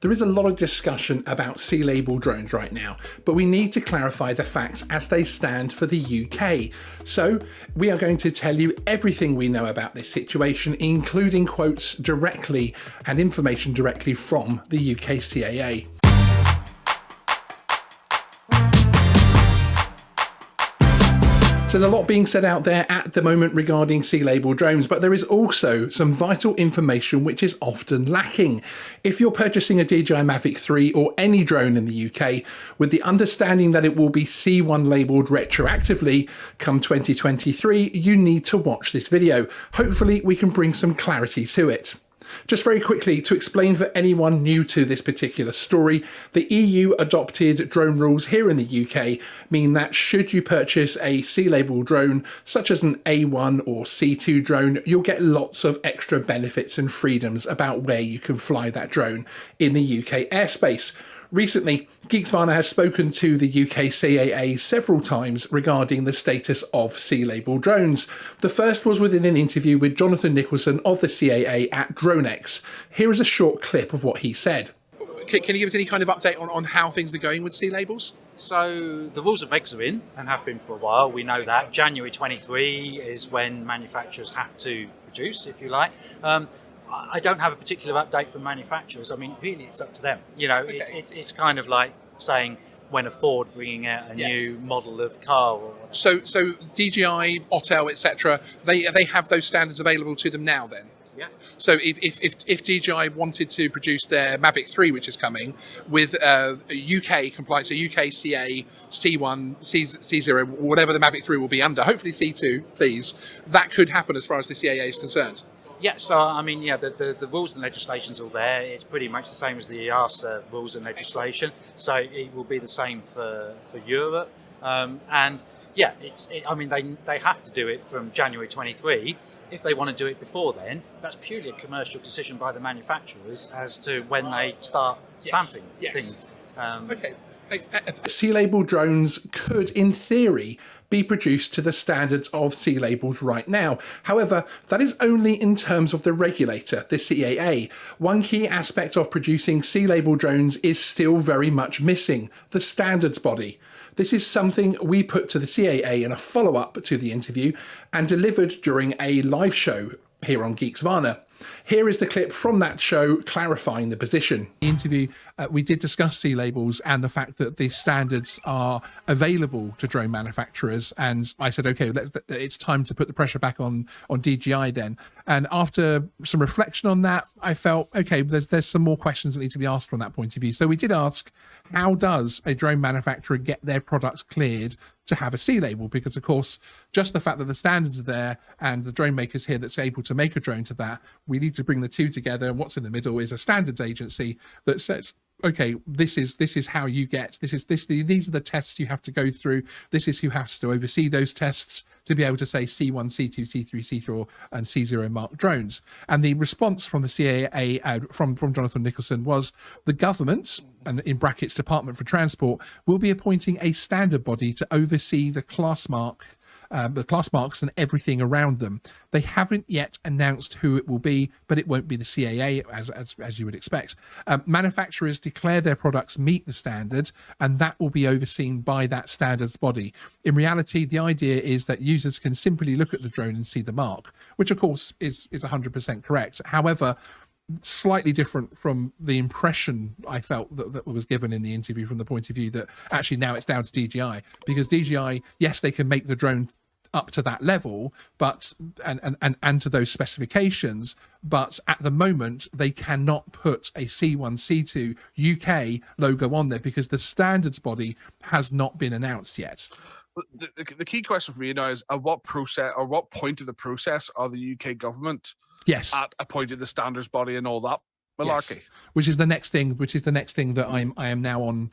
There is a lot of discussion about sea-label drones right now, but we need to clarify the facts as they stand for the UK. So we are going to tell you everything we know about this situation, including quotes directly and information directly from the UK CAA. So there's a lot being said out there at the moment regarding sea-label drones, but there is also some vital information which is often lacking. If you're purchasing a DJI Mavic 3 or any drone in the UK with the understanding that it will be C1 labelled retroactively come 2023, you need to watch this video. Hopefully we can bring some clarity to it. Just very quickly, to explain for anyone new to this particular story, the EU adopted drone rules here in the UK mean that should you purchase a C-label drone, such as an A1 or C2 drone, you'll get lots of extra benefits and freedoms about where you can fly that drone in the UK airspace. Recently, Geeksvana has spoken to the UK CAA several times regarding the status of sea-label drones. The first was within an interview with Jonathan Nicholson of the CAA at DroneX. Here is a short clip of what he said. Can you give us any kind of update on how things are going with sea-labels? So the rules of regs are in and have been for a while. We know that. January 23 is when manufacturers have to produce, if you like. I don't have a particular update from manufacturers. I mean, really, it's up to them. You know, okay. It's kind of like saying when a Ford bringing out a new model of car. Or so DJI, Otto, etc. They have those standards available to them now. Then. Yeah. So if DJI wanted to produce their Mavic 3, which is coming, with UK compliance, so UK CA, C1, C0, whatever the Mavic 3 will be under, hopefully C2, please, that could happen as far as the CAA is concerned. Yeah, so I mean, yeah, the rules and legislation's all there. It's pretty much the same as the EASA rules and legislation. So it will be the same for Europe. And yeah, I mean, they have to do it from January 23. If they want to do it before then, that's purely a commercial decision by the manufacturers as to when they start stamping things. Okay. Sea-label drones could, in theory, be produced to the standards of sea-labels right now. However, that is only in terms of the regulator, the CAA. One key aspect of producing sea-label drones is still very much missing, the standards body. This is something we put to the CAA in a follow-up to the interview and delivered during a live show here on Geeksvana. Here is the clip from that show clarifying the position. In the interview, we did discuss sea-labels and the fact that the standards are available to drone manufacturers. And I said, okay, it's time to put the pressure back on DJI then. And after some reflection on that, I felt, okay, there's some more questions that need to be asked from that point of view. So we did ask, how does a drone manufacturer get their products cleared to have a sea-label? Because of course, just the fact that the standards are there and the drone makers here that's able to make a drone to that, we need to bring the two together. And what's in the middle is a standards agency that says, okay, this is how you get, these are the tests you have to go through. This is who has to oversee those tests to be able to say C1, C2, C3, C4 and C0 mark drones. And the response from the CAA, from Jonathan Nicholson, was the government, and in brackets Department for Transport, will be appointing a standard body to oversee the class marks and everything around them. They haven't yet announced who it will be, but it won't be the CAA as you would expect. Manufacturers declare their products meet the standard, and that will be overseen by that standards body. In reality, the idea is that users can simply look at the drone and see the mark, which of course is 100% correct. However, slightly different from the impression I felt that was given in the interview, from the point of view that actually now it's down to DJI, because DJI, yes, they can make the drone up to that level, but and to those specifications, but at the moment they cannot put a C1, C2 UK logo on there because the standards body has not been announced yet. The key question for me now is, at what process or what point of the process are the UK government at appointed the standards body and all that malarkey? Yes. Which is the next thing that I am now on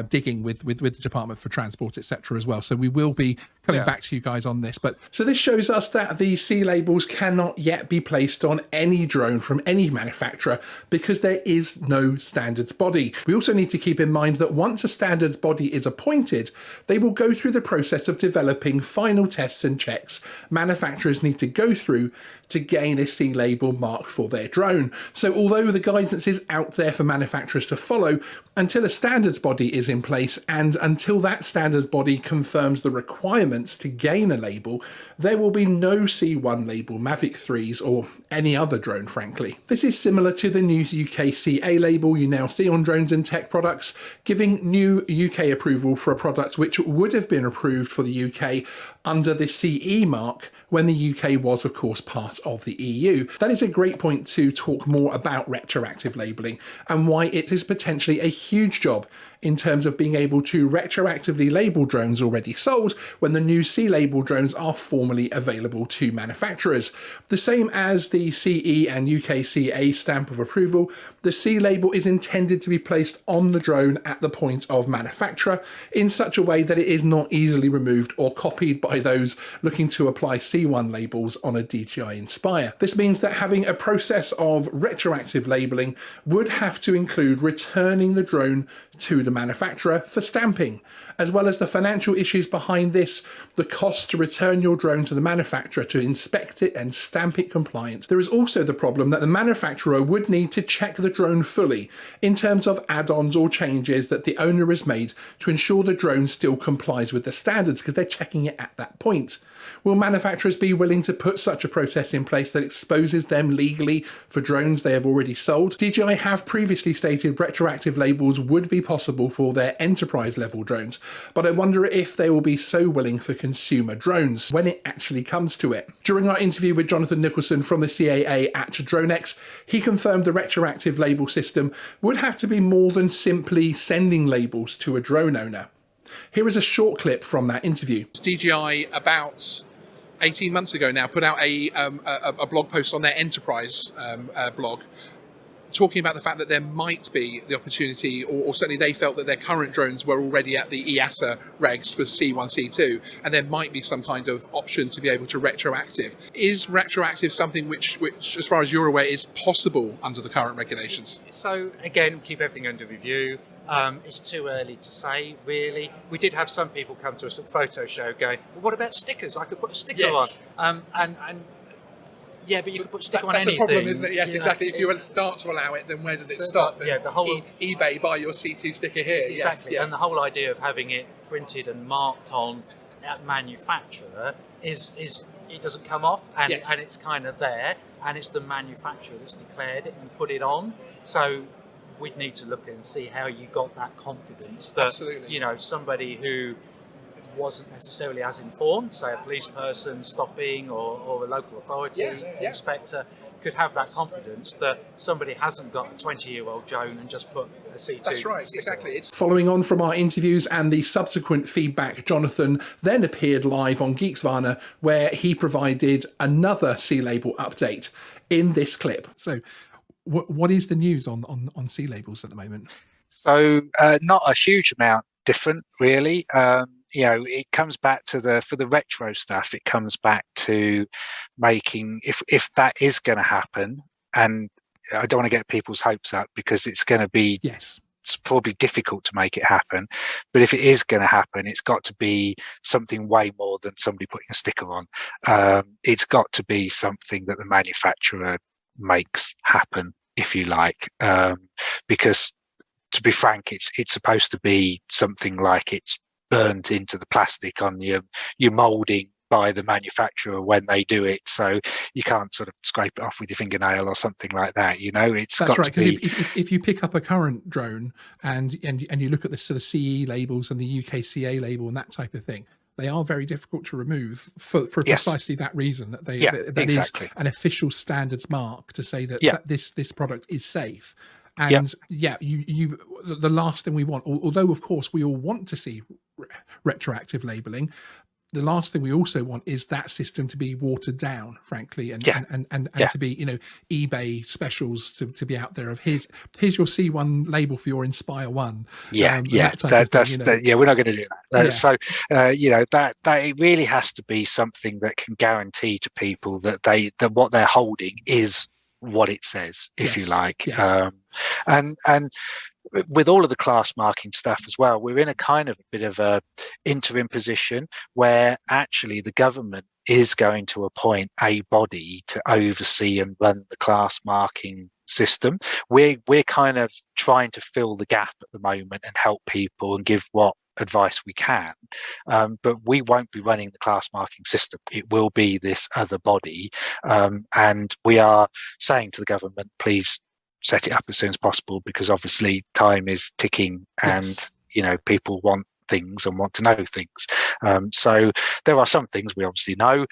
digging with the Department for Transport, etc. as well. So we will be coming back to you guys on this. But so this shows us that the sea-labels cannot yet be placed on any drone from any manufacturer because there is no standards body. We also need to keep in mind that once a standards body is appointed, they will go through the process of developing final tests and checks manufacturers need to go through to gain a sea-label mark for their drone. So although the guidance is out there for manufacturers to follow until a standards body is in place, and until that standards body confirms the requirements to gain a label, there will be no C1 label Mavic 3s or any other drone, frankly. This is similar to the new UK CAA label you now see on drones and tech products, giving new UK approval for a product which would have been approved for the UK under the CE mark when the UK was, of course, part of the EU. That is a great point to talk more about retroactive labelling and why it is potentially a huge job in terms of being able to retroactively label drones already sold when the new C-label drones are formally available to manufacturers. The same as the CE and UK CAA stamp of approval, the C-label is intended to be placed on the drone at the point of manufacture in such a way that it is not easily removed or copied by those looking to apply C1 labels on a DJI Inspire. This means that having a process of retroactive labelling would have to include returning the drone to the manufacturer for stamping, as well as the financial issues behind this, the cost to return your drone to the manufacturer to inspect it and stamp it compliant. There is also the problem that the manufacturer would need to check the drone fully in terms of add-ons or changes that the owner has made to ensure the drone still complies with the standards, because they're checking it at that point. Will manufacturers be willing to put such a process in place that exposes them legally for drones they have already sold? DJI have previously stated retroactive labels would be possible for their enterprise level drones, but I wonder if they will be so willing for consumer drones when it actually comes to it. During our interview with Jonathan Nicholson from the CAA at DroneX, he confirmed the retroactive label system would have to be more than simply sending labels to a drone owner. Here is a short clip from that interview. DJI, about 18 months ago now, put out a blog post on their enterprise blog, talking about the fact that there might be the opportunity, or certainly they felt that their current drones were already at the EASA regs for C1, C2, and there might be some kind of option to be able to retroactive. Is retroactive something which, as far as you're aware, is possible under the current regulations? So again, keep everything under review. It's too early to say, really. We did have some people come to us at the photo show going, well, what about stickers? I could put a sticker on. And yeah, but you could put a sticker on anything. That's the problem, isn't it? Yes, exactly. If you start to allow it, then where does it stop? Yeah, the whole eBay, buy your C2 sticker here. Exactly. Yes, yeah. And the whole idea of having it printed and marked on at manufacturer is it doesn't come off, and it's kind of there, and it's the manufacturer that's declared it and put it on. So we'd need to look and see how you got that confidence that somebody who wasn't necessarily as informed, say a police person stopping or a local authority inspector, could have that confidence that somebody hasn't got a 20-year-old drone and just put a C2. That's right, exactly. It's following on from our interviews and the subsequent feedback, Jonathan then appeared live on Geeksvana, where he provided another C-label update in this clip. So what is the news on C labels at the moment? So not a huge amount different, really. It comes back to for the retro stuff, it comes back to making, if that is going to happen, and I don't want to get people's hopes up because it's going to be, it's probably difficult to make it happen. But if it is going to happen, it's got to be something way more than somebody putting a sticker on. It's got to be something that the manufacturer makes happen, if you like, because to be frank, it's supposed to be something like it's burnt into the plastic on your molding by the manufacturer when they do it, so you can't sort of scrape it off with your fingernail or something like that. It's that's got right, to be. If you pick up a current drone and you look at the sort of CE labels and the UK CA label and that type of thing, they are very difficult to remove for precisely that reason, that that exactly. is an official standards mark to say that this product is safe. And the last thing we want, although of course we all want to see retroactive labeling, the last thing we also want is that system to be watered down, frankly, and to be, eBay specials to be out there of here's your C1 label for your Inspire One. We're not going to do that. So that it really has to be something that can guarantee to people that what they're holding is what it says, if you like. And with all of the class marking stuff as well, we're in a kind of a bit of a interim position where actually the government is going to appoint a body to oversee and run the class marking system. We're kind of trying to fill the gap at the moment and help people and give what advice we can, but we won't be running the class marking system. It will be this other body, and we are saying to the government, please set it up as soon as possible, because obviously time is ticking, and people want things and want to know things. So there are some things we obviously know,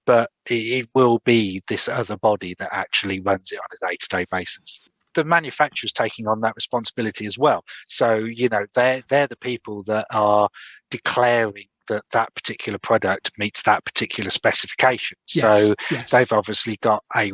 but it will be this other body that actually runs it on a day-to-day basis. The manufacturer's taking on that responsibility as well. So, they're the people that are declaring that particular product meets that particular specification. So they've obviously got a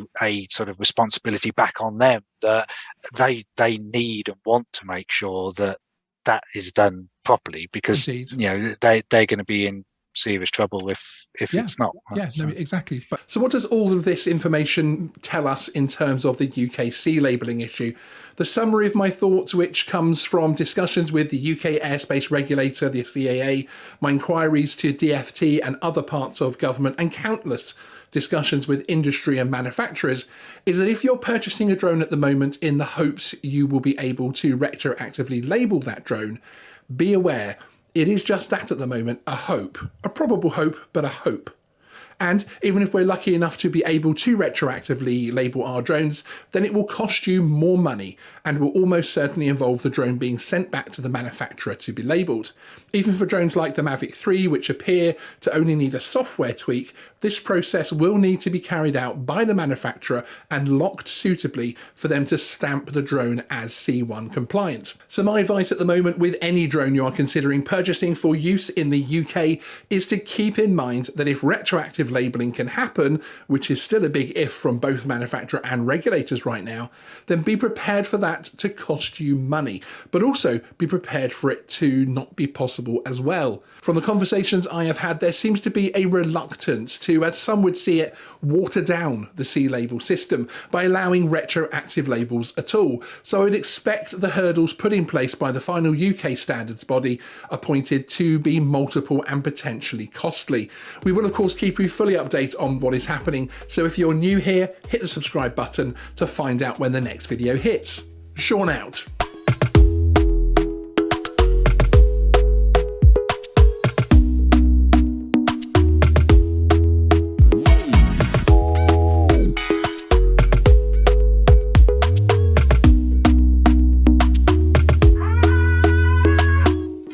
sort of responsibility back on them that they need and want to make sure that is done properly, because they're going to be in serious trouble if it's not. No, exactly. But so what does all of this information tell us in terms of the UK C labelling issue? The summary of my thoughts, which comes from discussions with the UK airspace regulator, the CAA, my inquiries to DFT and other parts of government, and countless discussions with industry and manufacturers, is that if you're purchasing a drone at the moment in the hopes you will be able to retroactively label that drone, be aware it is just that at the moment, a hope. A probable hope, but a hope. And even if we're lucky enough to be able to retroactively label our drones, then it will cost you more money and will almost certainly involve the drone being sent back to the manufacturer to be labelled. Even for drones like the Mavic 3, which appear to only need a software tweak, this process will need to be carried out by the manufacturer and locked suitably for them to stamp the drone as C1 compliant. So my advice at the moment with any drone you are considering purchasing for use in the UK is to keep in mind that if retroactive labelling can happen, which is still a big if from both manufacturer and regulators right now, then be prepared for that to cost you money, but also be prepared for it to not be possible as well. From the conversations I have had, there seems to be a reluctance to, as some would see it, water down the C label system by allowing retroactive labels at all. So I would expect the hurdles put in place by the final UK standards body appointed to be multiple and potentially costly. We will of course keep you fully updated on what is happening, so if you're new here, hit the subscribe button to find out when the next video hits. Sean out.